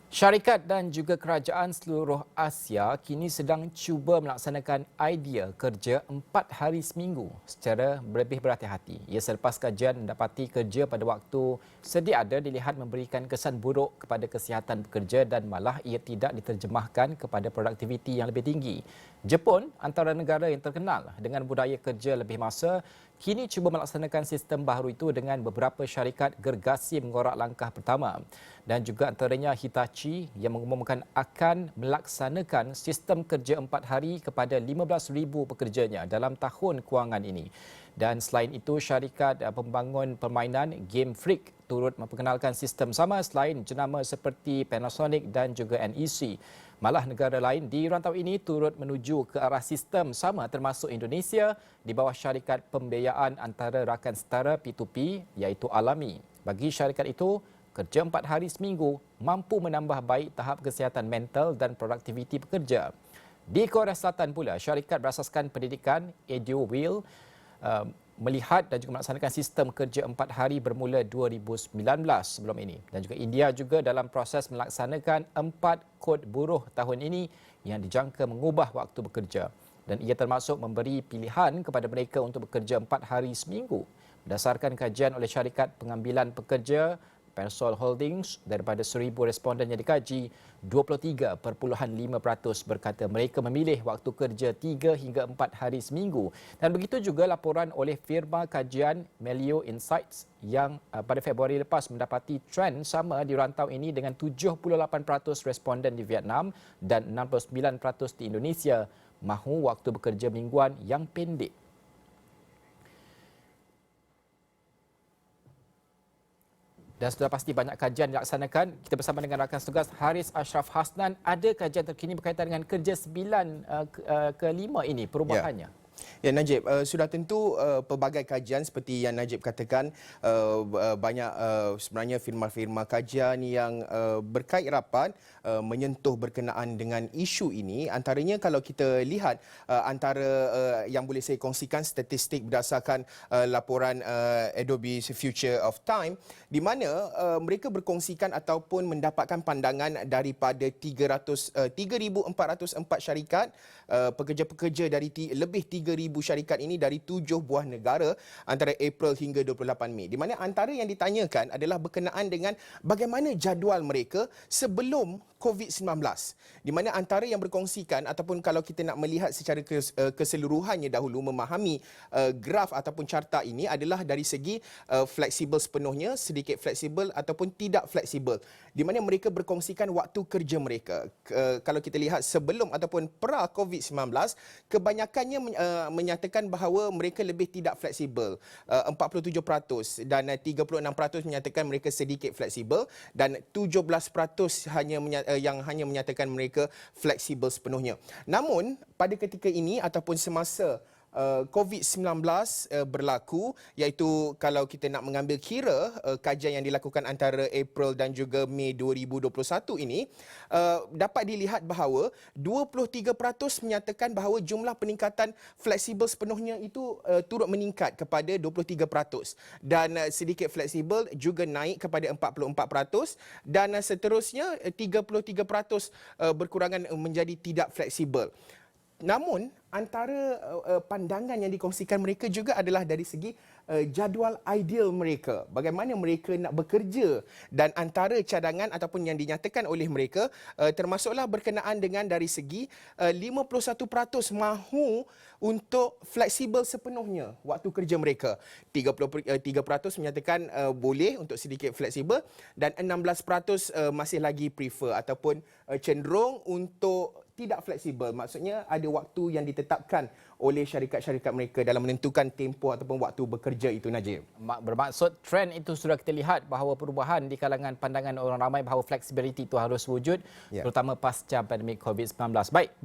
Syarikat dan juga kerajaan seluruh Asia kini sedang cuba melaksanakan idea kerja 4 hari seminggu secara lebih berhati-hati. Ia selepas kajian mendapati kerja pada waktu sedia ada dilihat memberikan kesan buruk kepada kesihatan pekerja dan malah ia tidak diterjemahkan kepada produktiviti yang lebih tinggi. Jepun, antara negara yang terkenal dengan budaya kerja lebih masa, kini cuba melaksanakan sistem baharu itu dengan beberapa syarikat gergasi mengorak langkah pertama. Dan juga antaranya Hitachi yang mengumumkan akan melaksanakan sistem kerja 4 hari kepada 15,000 pekerjanya dalam tahun kewangan ini. Dan selain itu, syarikat pembangun permainan Game Freak turut memperkenalkan sistem sama selain jenama seperti Panasonic dan juga NEC. Malah negara lain di rantau ini turut menuju ke arah sistem sama termasuk Indonesia di bawah syarikat pembiayaan antara rakan setara P2P iaitu Alami. Bagi syarikat itu, kerja 4 hari seminggu mampu menambah baik tahap kesihatan mental dan produktiviti pekerja. Di Korea Selatan pula, syarikat berasaskan pendidikan EduWheel melihat dan juga melaksanakan sistem kerja 4 hari bermula 2019 sebelum ini. Dan juga India juga dalam proses melaksanakan 4 kod buruh tahun ini yang dijangka mengubah waktu bekerja. Dan ia termasuk memberi pilihan kepada mereka untuk bekerja 4 hari seminggu. Berdasarkan kajian oleh syarikat pengambilan pekerja Persol Holdings, daripada 1,000 responden yang dikaji, 23.5% berkata mereka memilih waktu kerja 3 hingga 4 hari seminggu. Dan begitu juga laporan oleh firma kajian Melio Insights yang pada Februari lepas mendapati trend sama di rantau ini dengan 78% responden di Vietnam dan 69% di Indonesia mahu waktu bekerja mingguan yang pendek. Dan sudah pasti banyak kajian dilaksanakan. Kita bersama dengan rakan tugas Haris Ashraf Hasnan. Ada kajian terkini berkaitan dengan kerja 9 ke 5 ini, perubahannya? Ya Najib, sudah tentu pelbagai kajian seperti yang Najib katakan, banyak sebenarnya firma-firma kajian yang berkait rapat menyentuh berkenaan dengan isu ini. Antaranya kalau kita lihat antara yang boleh saya kongsikan statistik berdasarkan laporan Adobe Future of Time, di mana mereka berkongsikan ataupun mendapatkan pandangan daripada 3,404 syarikat, pekerja-pekerja dari lebih 3,000 syarikat ini dari 7 buah negara antara April hingga 28 Mei. Di mana antara yang ditanyakan adalah berkenaan dengan bagaimana jadual mereka sebelum COVID-19. Di mana antara yang berkongsikan ataupun kalau kita nak melihat secara keseluruhannya dahulu memahami graf ataupun carta ini adalah dari segi fleksibel sepenuhnya, sedikit fleksibel ataupun tidak fleksibel. Di mana mereka berkongsikan waktu kerja mereka. Kalau kita lihat sebelum ataupun pra COVID-19, kebanyakannya menyatakan bahawa mereka lebih tidak fleksibel, 47%, dan 36% menyatakan mereka sedikit fleksibel, dan 17% yang hanya menyatakan mereka fleksibel sepenuhnya. Namun pada ketika ini ataupun semasa COVID-19 berlaku, iaitu kalau kita nak mengambil kira kajian yang dilakukan antara April dan juga Mei 2021 ini, dapat dilihat bahawa 23% menyatakan bahawa jumlah peningkatan fleksibel sepenuhnya itu turut meningkat kepada 23%, dan sedikit fleksibel juga naik kepada 44%, dan seterusnya 33% berkurangan menjadi tidak fleksibel. Namun antara pandangan yang dikongsikan mereka juga adalah dari segi jadual ideal mereka, bagaimana mereka nak bekerja, dan antara cadangan ataupun yang dinyatakan oleh mereka termasuklah berkenaan dengan dari segi 51% mahu untuk fleksibel sepenuhnya waktu kerja mereka, 33% menyatakan boleh untuk sedikit fleksibel, dan 16% masih lagi prefer ataupun cenderung untuk tidak fleksibel. Maksudnya ada waktu yang ditetapkan oleh syarikat-syarikat mereka dalam menentukan tempoh ataupun waktu bekerja itu, Najib. Bermaksud trend itu sudah kita lihat bahawa perubahan di kalangan pandangan orang ramai bahawa flexibility itu harus wujud, terutama pasca pandemik COVID-19. Baik.